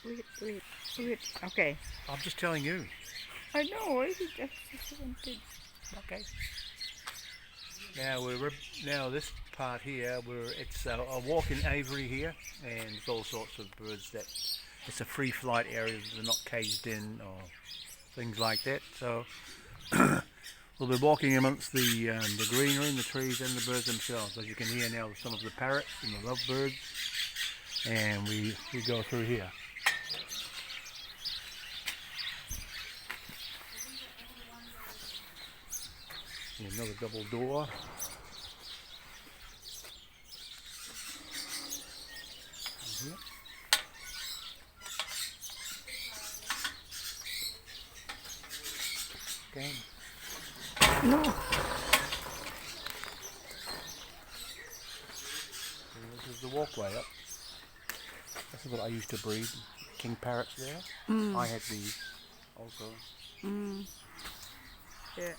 Wait. Okay. I'm just telling you. I know. I just wanted. Okay. Now this part here, it's a walk in Ivory here, and there's all sorts of birds that it's a free flight area. They're not caged in or things like that. So we'll be walking amongst the greenery and the trees and the birds themselves. As you can hear now, some of the parrots and the lovebirds, and we go through here. Another double door. Here. Okay. No. This is the walkway up. This is what I used to breed. King parrots there. I had these also. Yeah.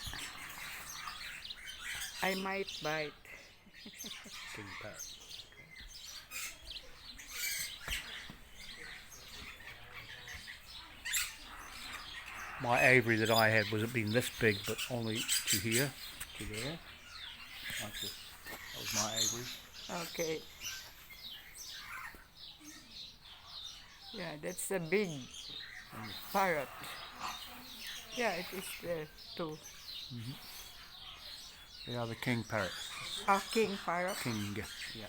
I might bite. King parrots. My aviary that I had wasn't been this big, but only to here, to there. Like this. That was my aviary. Okay. Yeah, that's a big parrot. Yeah, it is there too. They are the king parrots. Ah, king parrot. King. Yeah.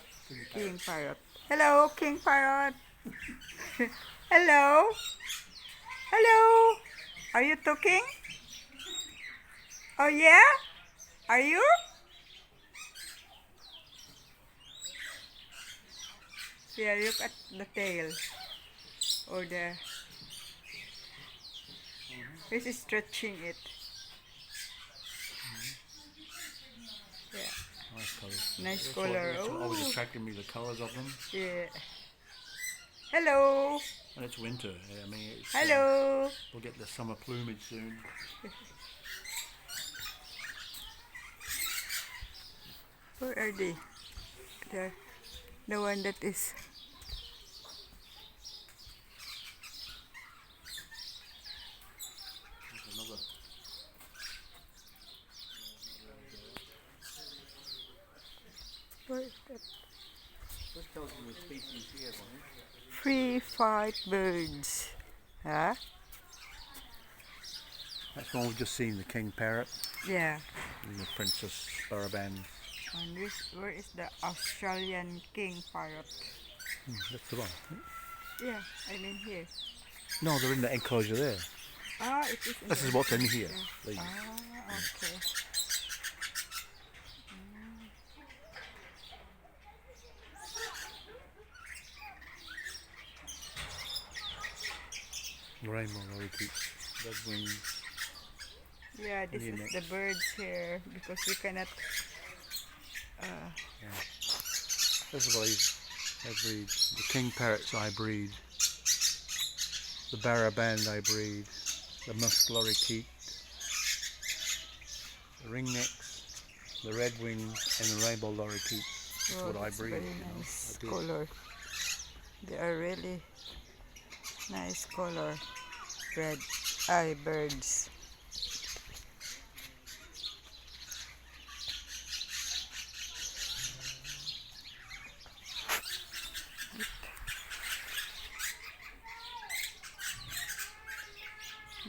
King parrot. Hello, king parrot. Hello. Hello. Are you talking? Oh yeah? Are you? Yeah, look at the tail. Or the... This is stretching it. Yeah. Nice colours. Nice color. That's what always Oh, attracted me, the colours of them. yeah. Hello. And it's winter. I mean, it's, Hello. we'll get the summer plumage soon. Where are they? The one that is... There's another. Where is that? This tells you the species here, Bonnie. Free fight birds. Huh? That's one we've just seen, the king parrot. Yeah. And the princess baraband. And where is the Australian king parrot? That's the one. Yeah, I mean here. No, they're in the enclosure there. Ah, it is. This is what's in here. Ah, okay. Rainbow lorikeets, red wings. Yeah, this is the birds here because we cannot. Yeah. This is what I breed. The king parrots I breed. The baraband I breed. The musk lorikeet. The ringnecks. The red wings and the rainbow lorikeets. That's what I breed. Very nice color. They are really nice color. Red eye birds.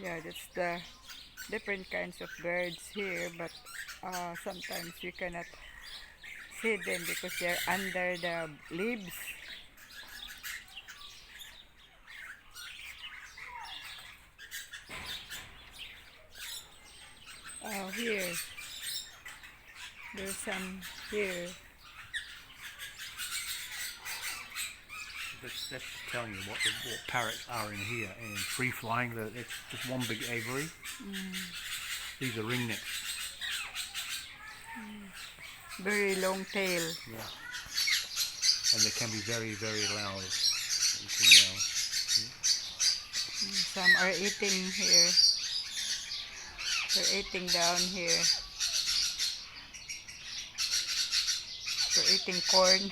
Yeah, that's the different kinds of birds here, but sometimes we cannot see them because they're under the leaves. Oh, here. There's some here. That's telling you what parrots are in here, and free flying. It's just one big aviary. These are ringnecks. Very long tail. Yeah, and they can be very, very loud. You can yell. Some are eating here. They're eating down here. They're eating corn.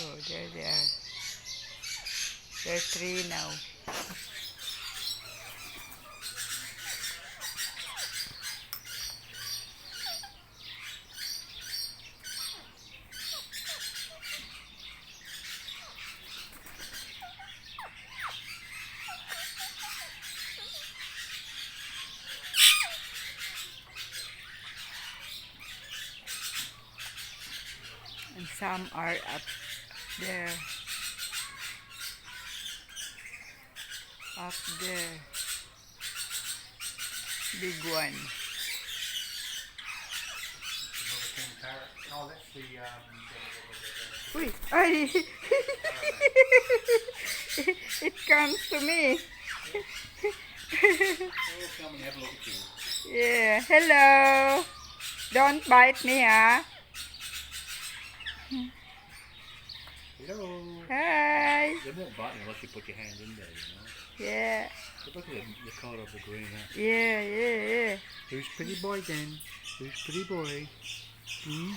Oh, there they are. There are three now. And some are up there. Up there. Big one. Parrot. Oh, that's the. Uy, ay! It comes to me. Oh, come and have a look at you. Yeah, hello. Don't bite me, huh? Hello. Hi. They won't bite you unless you put your hand in there, you know. Yeah, But look at the colour of the green. Huh? yeah. Who's pretty boy then? Who's pretty boy? Hmm?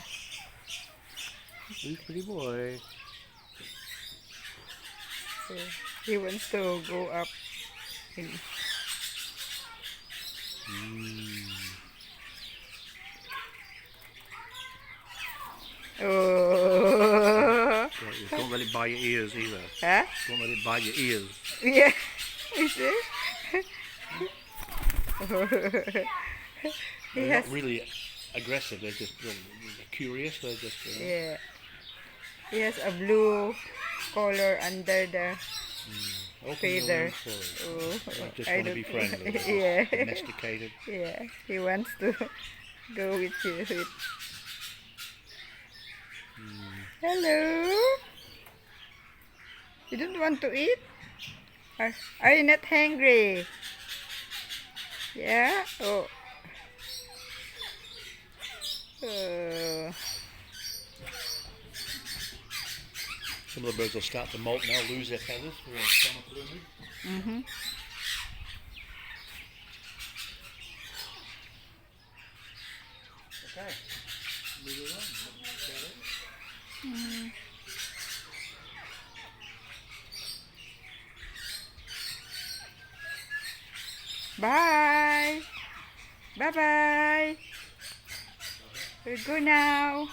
Who's pretty boy? So he wants to go up. In. Oh. Don't let it bite your ears either. Huh? Don't let it bite your ears. Yeah. You see? They're He has. not really aggressive. They're just curious. They're just. Yeah. He has a blue color under the Open feather. your wings for it. Oh, They just I want to be don't- friendly. Yeah. Domesticated. Yeah. He wants to go with you. With. Hello. You don't want to eat? Are you not hungry? Yeah? Oh. Some of the birds will start to molt now, lose their feathers for summer plumage. Mm-hmm. Okay, moving on. That's about it. Bye. Bye-bye. We'll go now.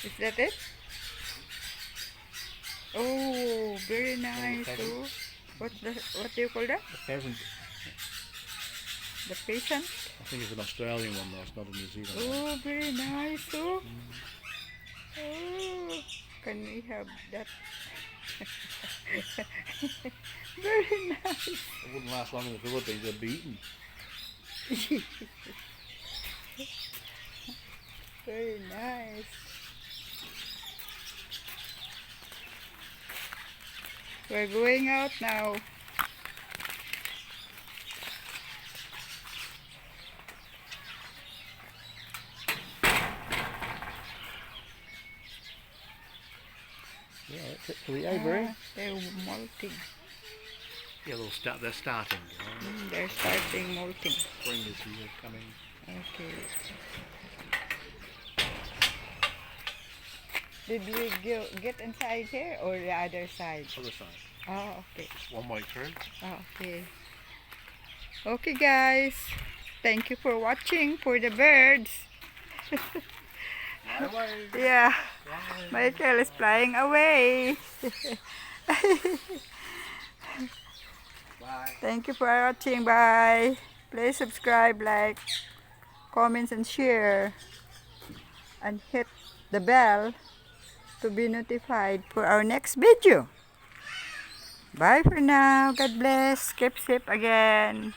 Is that it? Oh, very nice. Oh, what do you call that? The pheasant, The peasant? I think it's an Australian one though, it's not a New Zealand one. Oh, very nice. Oh, oh, can we have that? Very nice. It wouldn't last long in the Philippines, they'd be eaten. Very nice. We're going out now. Yeah, that's it for the Ivory. They're molting. Yeah, they're starting. You know. They're starting molting. Spring is here coming. Okay. Did we get inside here or the other side? Other side. Oh, okay. It's one way through. Oh, okay. Okay, guys. Thank you for watching for the birds. Right away. Yeah. Right. Michael is flying away. Bye. Thank you for watching. Bye. Please subscribe, like, comments, and share. And hit the bell to be notified for our next video. Bye for now. God bless. Keep safe again.